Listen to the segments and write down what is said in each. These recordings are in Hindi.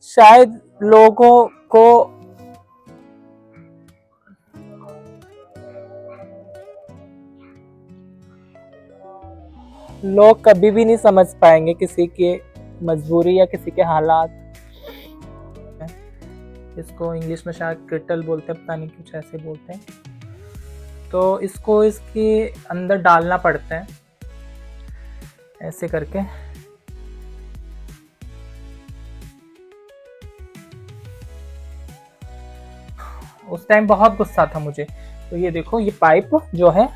शायद लोगों को लोग कभी भी नहीं समझ पाएंगे किसी की मजबूरी या किसी के हालात। इसको इंग्लिश में शायद क्रिटल बोलते हैं, पता नहीं कुछ ऐसे बोलते हैं। तो इसको इसके अंदर डालना पड़ता है ऐसे करके। उस टाइम बहुत गुस्सा था मुझे। तो ये देखो, ये पाइप जो है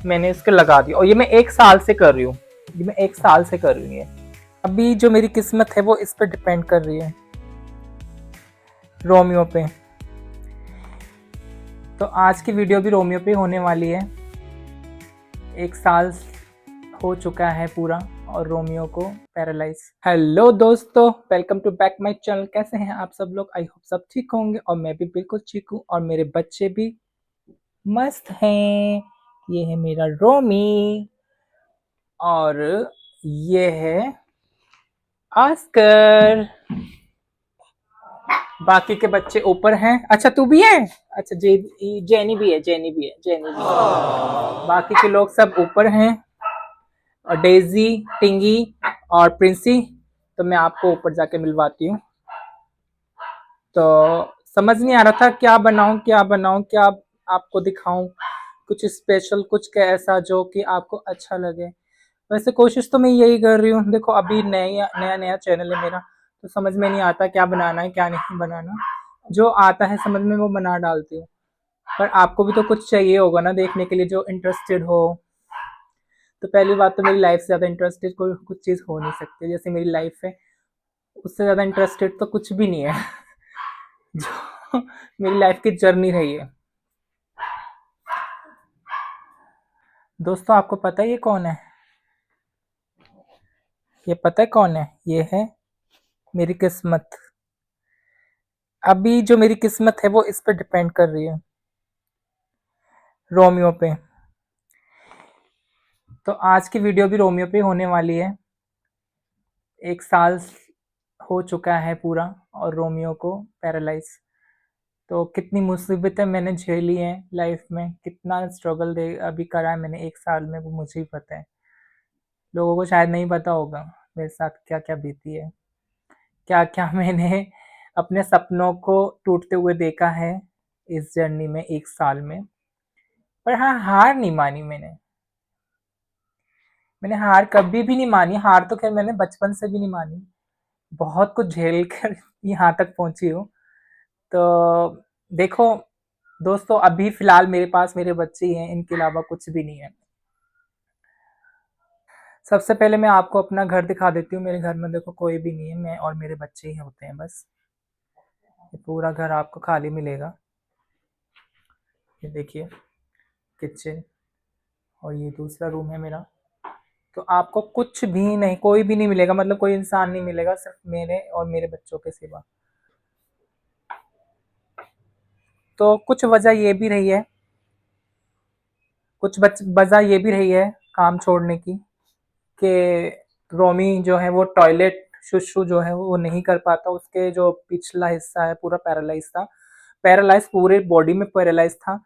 मैंने इसके लगा दिया, और ये मैं 1 साल से कर रही हूँ। ये मैं 1 साल से कर रही हूँ। ये अभी जो मेरी किस्मत है वो इस पर डिपेंड कर रही है, रोमियो पे। तो आज की वीडियो भी रोमियो पे होने वाली है। 1 साल हो चुका है पूरा और रोमियो को पैरालाइज। हेलो दोस्तों, welcome to back my channel. कैसे हैं आप सब लोग? आई होप सब ठीक होंगे, और मैं भी बिल्कुल ठीक हूँ, और मेरे बच्चे भी मस्त हैं। ये है मेरा रोमी, और ये है ऑस्कर। बाकी के बच्चे ऊपर हैं। अच्छा, तू भी है? अच्छा, जेनी भी है, जेनी भी है, जेनी भी है। बाकी के लोग सब ऊपर हैं, और डेजी, टिंगी और प्रिंसी। तो मैं आपको ऊपर जाके मिलवाती हूँ। तो समझ नहीं आ रहा था क्या बनाऊं, क्या आपको दिखाऊं। कुछ स्पेशल, कुछ ऐसा जो कि आपको अच्छा लगे। वैसे कोशिश तो मैं यही कर रही हूँ। देखो, अभी नया नया नया चैनल है मेरा, तो समझ में नहीं आता क्या बनाना है क्या नहीं बनाना। जो आता है समझ में वो बना डालती हूँ। पर आपको भी तो कुछ चाहिए होगा ना देखने के लिए, जो इंटरेस्टेड हो। तो पहली बात तो मेरी लाइफ से ज़्यादा इंटरेस्टेड कोई कुछ चीज़ हो नहीं सकती। जैसे मेरी लाइफ है, उससे ज़्यादा इंटरेस्टेड तो कुछ भी नहीं है जो मेरी लाइफ की जर्नी रही है। दोस्तों, आपको पता है ये कौन है? ये पता है कौन है? ये है मेरी किस्मत। अभी जो मेरी किस्मत है वो इस पर डिपेंड कर रही है, रोमियो पे। तो आज की वीडियो भी रोमियो पे होने वाली है। 1 साल हो चुका है पूरा और रोमियो को पैरालाइज। तो कितनी मुसीबतें मैंने झेली हैं लाइफ में, कितना स्ट्रगल दे अभी करा है मैंने 1 साल में, वो मुझे ही पता है। लोगों को शायद नहीं पता होगा मेरे साथ क्या क्या बीती है, क्या क्या मैंने अपने सपनों को टूटते हुए देखा है इस जर्नी में 1 साल में। पर हाँ, हार नहीं मानी मैंने हार कभी भी नहीं मानी। हार तो खैर मैंने बचपन से भी नहीं मानी। बहुत कुछ झेल कर यहाँ तक पहुंची हूँ। तो देखो दोस्तों, अभी फिलहाल मेरे पास मेरे बच्चे ही हैं, इनके अलावा कुछ भी नहीं है। सबसे पहले मैं आपको अपना घर दिखा देती हूँ। मेरे घर में देखो कोई भी नहीं है, मैं और मेरे बच्चे ही होते हैं बस। ये पूरा घर आपको खाली मिलेगा। ये देखिए, किचन, और ये दूसरा रूम है मेरा। तो आपको कुछ भी नहीं, कोई भी नहीं मिलेगा, मतलब कोई इंसान नहीं मिलेगा, सिर्फ मेरे और मेरे बच्चों के सिवा। तो कुछ वजह ये भी रही है, वजह ये भी रही है काम छोड़ने की, कि रोमी जो है वो टॉयलेट शुशु जो है वो नहीं कर पाता। उसके जो पिछला हिस्सा है पूरा पैरालाइज था, पैरालाइज पूरे बॉडी में पैरालाइज था।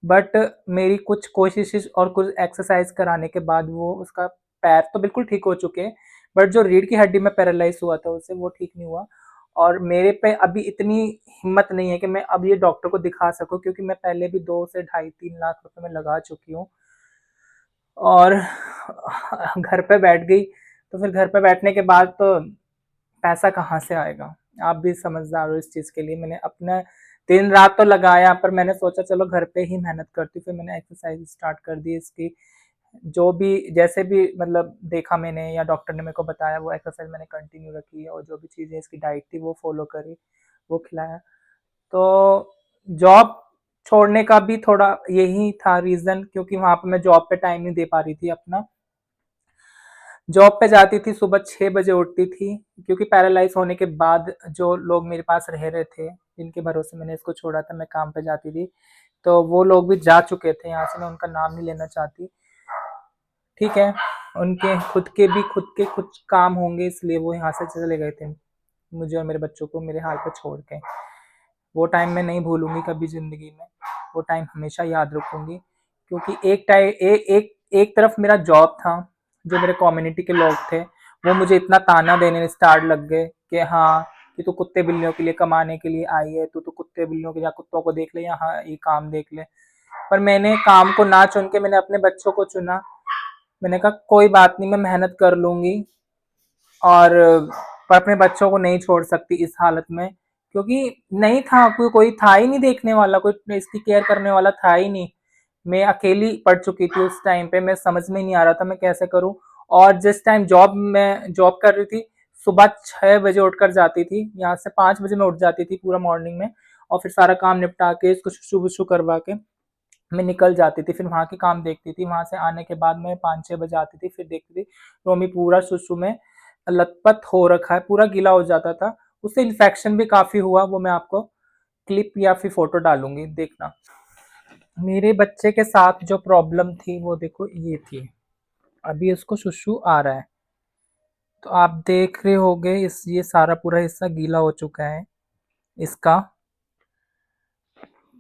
बट मेरी कुछ कोशिश और कुछ एक्सरसाइज कराने के बाद वो उसका पैर तो बिल्कुल ठीक हो चुके हैं, बट जो रीढ़ की हड्डी में पैरालाइज हुआ था उससे वो ठीक नहीं हुआ। और मेरे पे अभी इतनी हिम्मत नहीं है कि मैं अब ये डॉक्टर को दिखा सकूं, क्योंकि मैं पहले भी 2 से ढाई 3 लाख रुपए में लगा चुकी हूँ। और घर पे बैठ गई, तो फिर घर पे बैठने के बाद तो पैसा कहाँ से आएगा? आप भी समझदार हो इस चीज़ के लिए। मैंने अपना दिन रात तो लगाया, पर मैंने सोचा चलो घर पे ही मेहनत करती हूँ। फिर मैंने एक्सरसाइज स्टार्ट कर दी इसकी, जो भी जैसे भी मतलब देखा मैंने या डॉक्टर ने मेरे को बताया वो एक्सरसाइज मैंने कंटिन्यू रखी है, और जो भी चीज़ें इसकी डाइट थी वो फॉलो करी, वो खिलाया। तो जॉब छोड़ने का भी थोड़ा यही था रीज़न, क्योंकि वहाँ पे मैं जॉब पे टाइम नहीं दे पा रही थी अपना। जॉब पे जाती थी, सुबह 6 बजे उठती थी, क्योंकि पैरालाइज होने के बाद जो लोग मेरे पास रह रहे थे, जिनके भरोसे मैंने इसको छोड़ा था, मैं काम पे जाती थी, तो वो लोग भी जा चुके थे यहाँ से। मैं उनका नाम नहीं लेना चाहती, ठीक है? उनके खुद के कुछ काम होंगे, इसलिए वो यहाँ से चले गए थे। मुझे और मेरे बच्चों को मेरे हाल पे छोड़ के। वो टाइम मैं नहीं भूलूँगी कभी ज़िंदगी में, वो टाइम हमेशा याद रखूँगी, क्योंकि एक तरफ मेरा जॉब था, जो मेरे कम्युनिटी के लोग थे, वो मुझे इतना ताना देने स्टार्ट लग गए कि हाँ, कि तू कुत्ते बिल्लियों के लिए कमाने के लिए आई है, तू तो कुत्ते बिल्लियों के, या कुत्तों को देख ले, या हाँ ये काम देख ले। पर मैंने काम को ना चुन के मैंने अपने बच्चों को चुना। मैंने कहा कोई बात नहीं, मैं मेहनत कर लूँगी, और पर अपने बच्चों को नहीं छोड़ सकती इस हालत में, क्योंकि नहीं था कोई था ही नहीं देखने वाला, कोई इसकी केयर करने वाला था ही नहीं। मैं अकेली पड़ चुकी थी उस टाइम पे, मैं समझ में नहीं आ रहा था मैं कैसे करूँ। और जिस टाइम मैं जॉब कर रही थी, सुबह 6 बजे उठकर जाती थी, यहाँ से 5 बजे मैं उठ जाती थी पूरा मॉर्निंग में, और फिर सारा काम निपटा के इसको शुशु वुशु करवा के मैं निकल जाती थी। फिर वहाँ के काम देखती थी, वहाँ से आने के बाद मैं 5-6 बजे आती थी, फिर देखती थी रोमी पूरा शुशु में लथपथ हो रखा है, पूरा गीला हो जाता था। उससे इन्फेक्शन भी काफ़ी हुआ, वो मैं आपको क्लिप या फिर फ़ोटो डालूँगी, देखना। मेरे बच्चे के साथ जो प्रॉब्लम थी वो देखो ये थी। अभी इसको शुशु आ रहा है, तो आप देख रहे होंगे ये सारा पूरा हिस्सा गीला हो चुका है इसका।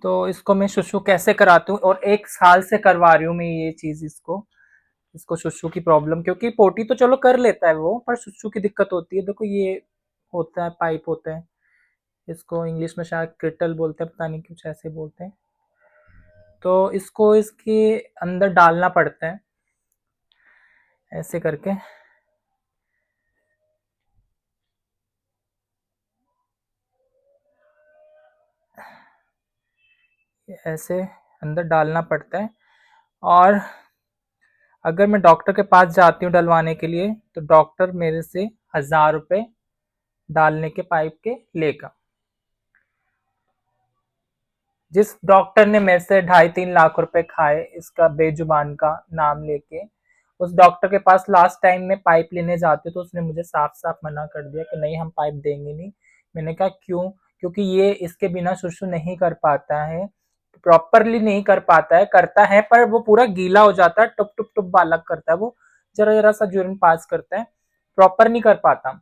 तो इसको मैं शुशु कैसे कराती हूँ, और 1 साल से करवा रही हूँ मैं ये चीज़ इसको। इसको शुशु की प्रॉब्लम, क्योंकि पोटी तो चलो कर लेता है वो, पर शुशु की दिक्कत होती है। देखो ये होता है, पाइप होता है, इसको इंग्लिश में शायद क्रिटल बोलते हैं, पता नहीं कुछ ऐसे बोलते हैं। तो इसको इसके अंदर डालना पड़ता है ऐसे करके। ऐसे अंदर डालना पड़ता है, और अगर मैं डॉक्टर के पास जाती हूँ डलवाने के लिए, तो डॉक्टर मेरे से 1000 रुपये डालने के पाइप के लेगा। जिस डॉक्टर ने मेरे से 2.5-3 लाख रुपए खाए इसका बेजुबान का नाम लेके, उस डॉक्टर के पास लास्ट टाइम में पाइप लेने जाते तो उसने मुझे साफ साफ मना कर दिया कि नहीं, हम पाइप देंगे नहीं। मैंने कहा क्यों? क्योंकि ये इसके बिना शुशु नहीं कर पाता है, प्रॉपरली नहीं कर पाता है, करता है पर वो पूरा गीला हो जाता है, टुप टुप टुप बालक करता है, वो जरा जरा सा यूरिन पास करता है, प्रॉपर नहीं कर पाता।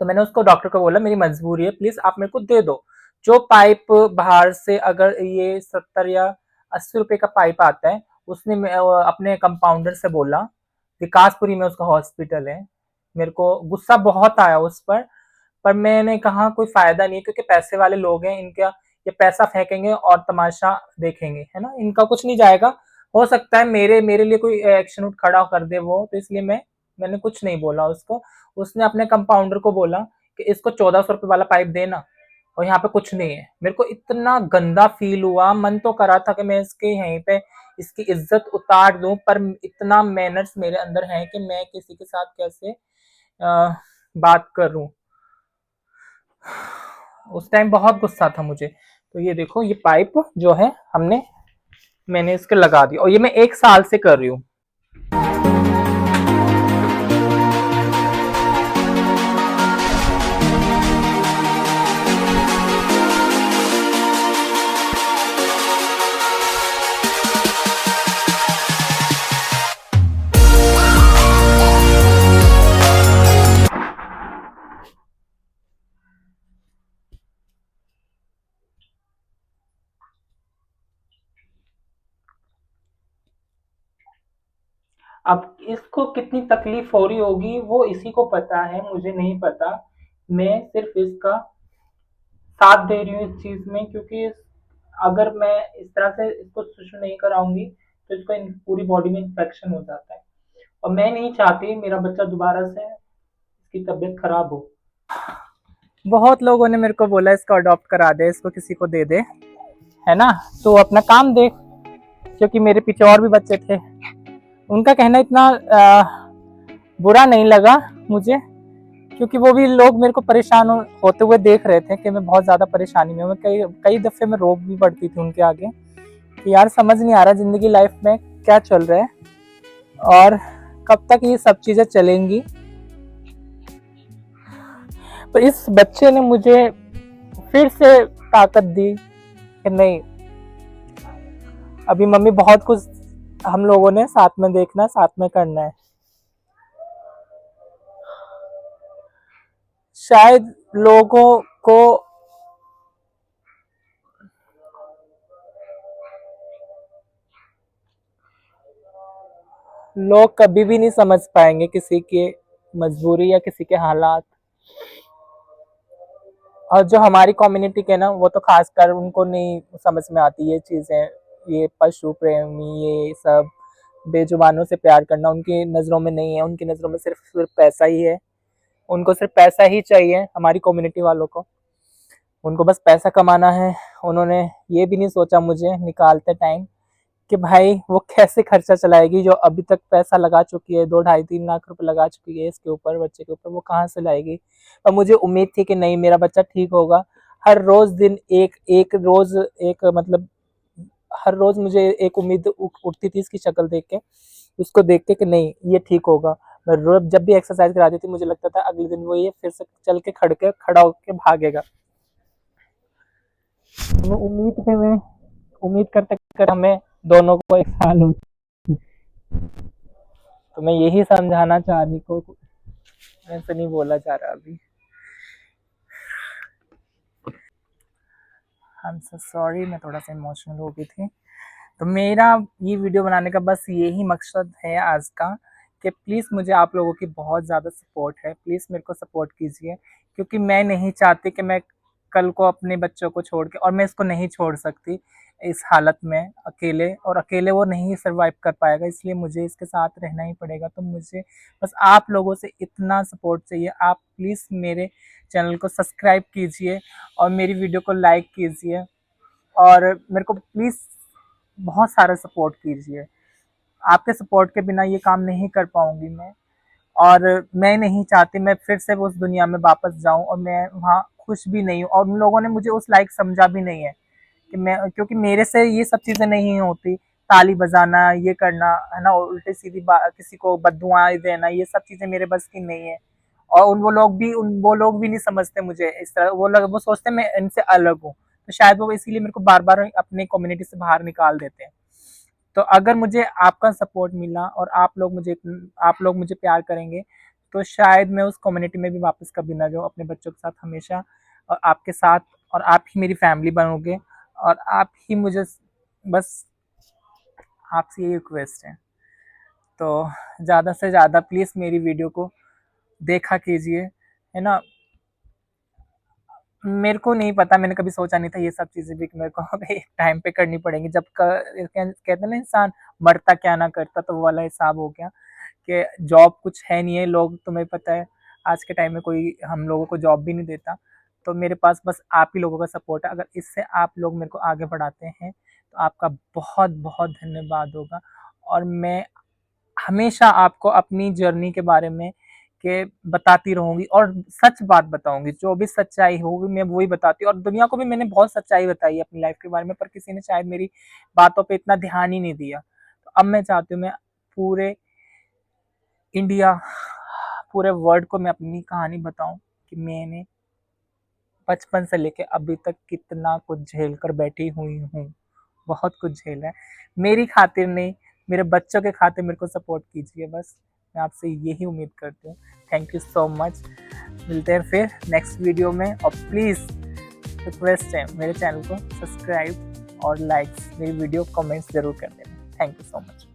तो मैंने उसको, डॉक्टर को बोला मेरी मजबूरी है, प्लीज आप मेरे को दे दो। जो पाइप बाहर से, अगर ये 70 या 80 रुपए का पाइप आता है, उसने अपने कंपाउंडर से बोला, विकासपुरी में उसका हॉस्पिटल है। मेरे को गुस्सा बहुत आया उस पर मैंने कहा कोई फायदा नहीं है, क्योंकि पैसे वाले लोग हैं, इनका ये पैसा फेंकेंगे और तमाशा देखेंगे, है ना, इनका कुछ नहीं जाएगा। हो सकता है मेरे लिए कोई एक्शन उठ खड़ा कर दे वो, तो इसलिए मैंने कुछ नहीं बोला उसको। उसने अपने कंपाउंडर को बोला कि इसको 1400 रुपये वाला पाइप देना, और यहाँ पे कुछ नहीं है। मेरे को इतना गंदा फील हुआ, मन तो करा था कि मैं इसके यहीं पे इसकी इज्जत उतार दूं, पर इतना मैनर्स मेरे अंदर है कि मैं किसी के साथ कैसे बात करूं। उस टाइम बहुत गुस्सा था मुझे। तो ये देखो, ये पाइप जो है मैंने इसके लगा दिया, और ये मैं 1 साल से कर रही हूँ। अब इसको कितनी तकलीफ हो रही होगी वो इसी को पता है, मुझे नहीं पता। मैं सिर्फ इसका साथ दे रही हूँ इस चीज में, क्योंकि अगर मैं इस तरह से इसको शुशु नहीं कराऊंगी तो इसको पूरी बॉडी में इन्फेक्शन हो जाता है, और मैं नहीं चाहती मेरा बच्चा दोबारा से इसकी तबीयत खराब हो। बहुत लोगों ने मेरे को बोला इसको अडॉप्ट करा दे, इसको किसी को दे दे, है ना, तो अपना काम देख। क्योंकि मेरे पीछे और भी बच्चे थे, उनका कहना इतना बुरा नहीं लगा मुझे, क्योंकि वो भी लोग मेरे को परेशान होते हुए देख रहे थे कि मैं बहुत ज्यादा परेशानी में हूँ। कई कई दफे मैं रो भी पड़ती थी उनके आगे कि यार समझ नहीं आ रहा जिंदगी लाइफ में क्या चल रहा है, और कब तक ये सब चीजें चलेंगी। तो इस बच्चे ने मुझे फिर से ताकत दी कि नहीं, अभी मम्मी बहुत कुछ हम लोगों ने साथ में देखना, साथ में करना है। शायद लोगों को लोग कभी भी नहीं समझ पाएंगे किसी की मजबूरी या किसी के हालात। और जो हमारी कम्युनिटी के ना, वो तो खासकर उनको नहीं समझ में आती ये चीजें, ये पशु प्रेमी, ये सब बेजुबानों से प्यार करना उनकी नजरों में नहीं है। उनकी नजरों में सिर्फ सिर्फ पैसा ही है। उनको सिर्फ पैसा ही चाहिए, हमारी कम्युनिटी वालों को। उनको बस पैसा कमाना है। उन्होंने ये भी नहीं सोचा मुझे निकालते टाइम कि भाई वो कैसे खर्चा चलाएगी, जो अभी तक पैसा लगा चुकी है, 2 ढाई 3 लाख रुपए लगा चुकी है इसके ऊपर, बच्चे के ऊपर, वो कहाँ से लाएगी। और मुझे उम्मीद थी कि नहीं, मेरा बच्चा ठीक होगा। हर रोज दिन एक एक रोज एक मतलब हर रोज मुझे एक उम्मीद उठती थी इसकी शक्ल देख के, उसको देख के कि नहीं ये ठीक होगा। मैं रोज जब भी एक्सरसाइज कराती थी, मुझे लगता था अगले दिन वो ये फिर से चल के खड़ा होके भागेगा। वो उम्मीद करते करते हमें दोनों को 1 साल हो। तो मैं यही समझाना चाह रही को, ऐसे नहीं बोला जा रहा अभी। आई एम सो सॉरी, मैं थोड़ा सा इमोशनल हो गई थी। तो मेरा ये वीडियो बनाने का बस यही मकसद है आज का, कि प्लीज़ मुझे आप लोगों की बहुत ज़्यादा सपोर्ट है। प्लीज़ मेरे को सपोर्ट कीजिए, क्योंकि मैं नहीं चाहती कि मैं कल को अपने बच्चों को छोड़ के, और मैं इसको नहीं छोड़ सकती इस हालत में अकेले, और अकेले वो नहीं सर्वाइव कर पाएगा, इसलिए मुझे इसके साथ रहना ही पड़ेगा। तो मुझे बस आप लोगों से इतना सपोर्ट चाहिए। आप प्लीज़ मेरे चैनल को सब्सक्राइब कीजिए और मेरी वीडियो को लाइक कीजिए, और मेरे को प्लीज़ बहुत सारा सपोर्ट कीजिए। आपके सपोर्ट के बिना ये काम नहीं कर पाऊंगी मैं, और मैं नहीं चाहती मैं फिर से उस दुनिया में वापस जाऊं, और मैं वहाँ खुश भी नहीं हूँ, और उन लोगों ने मुझे उस लायक समझा भी नहीं है कि मैं, क्योंकि मेरे से ये सब चीज़ें नहीं होती। ताली बजाना, ये करना है ना, उल्टी सीधी किसी को बददुआएं देना, ये सब चीज़ें मेरे बस की नहीं है। और वो लोग भी नहीं समझते मुझे इस तरह। वो सोचते मैं इनसे अलग हूँ, तो शायद वो इसीलिए मेरे को बार बार अपने कम्युनिटी से बाहर निकाल देते हैं। तो अगर मुझे आपका सपोर्ट मिला, और आप लोग मुझे प्यार करेंगे, तो शायद मैं उस कम्युनिटी में भी वापस कभी ना जाऊँ, अपने बच्चों के साथ हमेशा और आपके साथ, और आप ही मेरी फैमिली बनोगे, और आप ही मुझे, बस आपसे यही रिक्वेस्ट है। तो ज़्यादा से ज़्यादा प्लीज़ मेरी वीडियो को देखा कीजिए, है ना। मेरे को नहीं पता, मैंने कभी सोचा नहीं था ये सब चीज़ें भी कि मेरे को एक टाइम पे करनी पड़ेंगी। जब कहते हैं ना, इंसान मरता क्या ना करता, तो वो वाला हिसाब हो गया कि जॉब कुछ है नहीं है। लोग, तुम्हें पता है आज के टाइम में कोई हम लोगों को जॉब भी नहीं देता। तो मेरे पास बस आप ही लोगों का सपोर्ट है। अगर इससे आप लोग मेरे को आगे बढ़ाते हैं, तो आपका बहुत बहुत धन्यवाद होगा। और मैं हमेशा आपको अपनी जर्नी के बारे में के बताती रहूंगी, और सच बात बताऊंगी। जो भी सच्चाई होगी मैं वही बताती हूँ, और दुनिया को भी मैंने बहुत सच्चाई बताई है अपनी लाइफ के बारे में, पर किसी ने शायद मेरी बातों पे इतना ध्यान ही नहीं दिया। तो अब मैं चाहती हूँ, मैं पूरे इंडिया, पूरे वर्ल्ड को मैं अपनी कहानी बताऊं कि मैंने बचपन से लेके अभी तक कितना कुछ झेल कर बैठी हुई हूँ। बहुत कुछ झेला है। मेरी खातिर नहीं, मेरे बच्चों के खातिर मेरे को सपोर्ट कीजिए बस। मैं आपसे यही उम्मीद करती हूँ। Thank you so much. मिलते हैं फिर नेक्स्ट वीडियो में, और प्लीज़ रिक्वेस्ट है, मेरे चैनल को सब्सक्राइब और लाइक्स, मेरी वीडियो कमेंट्स ज़रूर कर देना। Thank you so much.